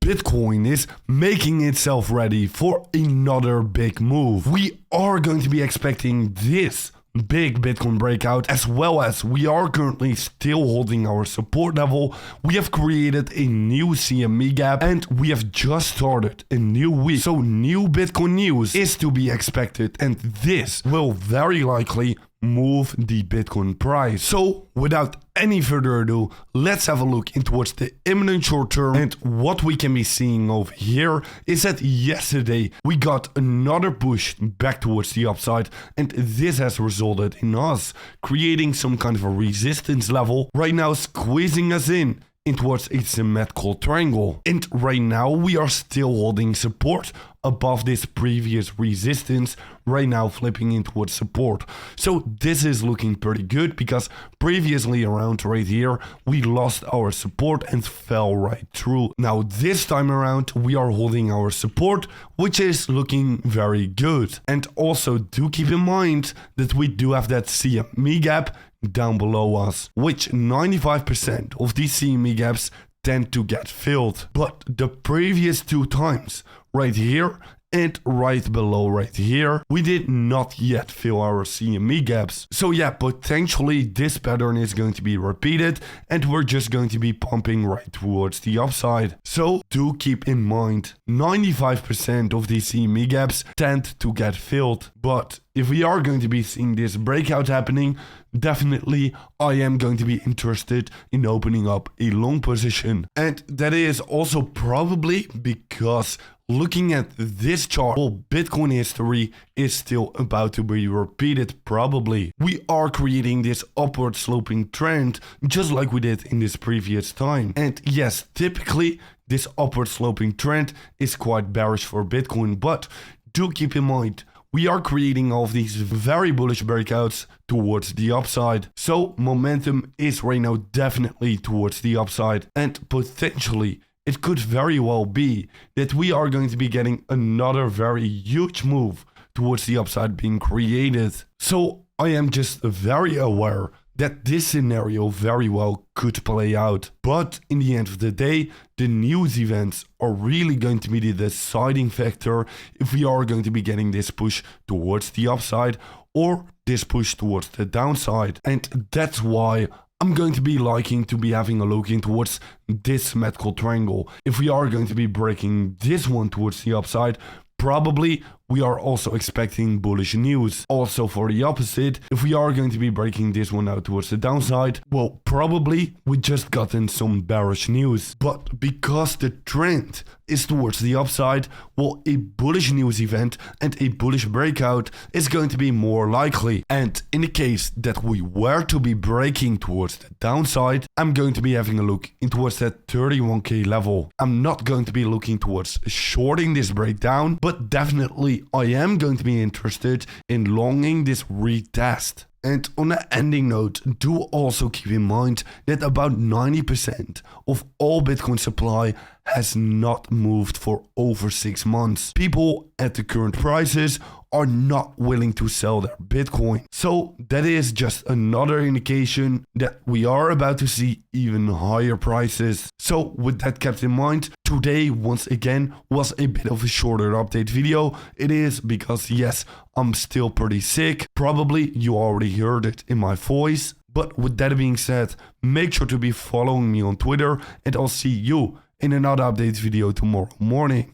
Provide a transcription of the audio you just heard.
Bitcoin is making itself ready for another big move. We are going to be expecting this big Bitcoin breakout, as well as we are currently still holding our support level. We have created a new CME gap and we have just started a new week. So new Bitcoin news is to be expected, and this will very likely move the Bitcoin price. So without any further ado, let's have a look into what's the imminent short term. And what we can be seeing over here is that yesterday we got another push back towards the upside, and this has resulted in us creating some kind of a resistance level right now, squeezing us in towards a symmetrical triangle. And right now we are still holding support above this previous resistance, right now flipping in towards support. So this is looking pretty good, because previously around right here we lost our support and fell right through. Now this time around we are holding our support, which is looking very good. And also do keep in mind that we do have that CME gap down below us, which 95% of these CME gaps tend to get filled. But the previous two times, right here and right below right here, we did not yet fill our CME gaps. So yeah, potentially this pattern is going to be repeated and we're just going to be pumping right towards the upside. So do keep in mind, 95% of these CME gaps tend to get filled. But if we are going to be seeing this breakout happening, definitely I am going to be interested in opening up a long position. And that is also probably because looking at this chart, well, Bitcoin history is still about to be repeated probably. We are creating this upward sloping trend just like we did in this previous time. And yes, typically this upward sloping trend is quite bearish for Bitcoin, but do keep in mind, we are creating all of these very bullish breakouts towards the upside. So momentum is right now definitely towards the upside, and potentially it could very well be that we are going to be getting another very huge move towards the upside being created. So I am just very aware that this scenario very well could play out. But in the end of the day, the news events are really going to be the deciding factor if we are going to be getting this push towards the upside or this push towards the downside. And that's why I'm going to be liking to be having a look in towards this symmetrical triangle. If we are going to be breaking this one towards the upside, probably we are also expecting bullish news. Also for the opposite, if we are going to be breaking this one out towards the downside, well, probably we just gotten some bearish news. But because the trend is towards the upside, well, a bullish news event and a bullish breakout is going to be more likely. And in the case that we were to be breaking towards the downside, I'm going to be having a look in towards that 31k level. I'm not going to be looking towards shorting this breakdown, but definitely I am going to be interested in longing this retest. And on an ending note, do also keep in mind that about 90% of all Bitcoin supply has not moved for over 6 months. People at the current prices are not willing to sell their Bitcoin. So that is just another indication that we are about to see even higher prices. So with that kept in mind, today once again was a bit of a shorter update video. It is because yes, I'm still pretty sick. Probably you already heard it in my voice. But with that being said, make sure to be following me on Twitter, and I'll see you in another update video tomorrow morning.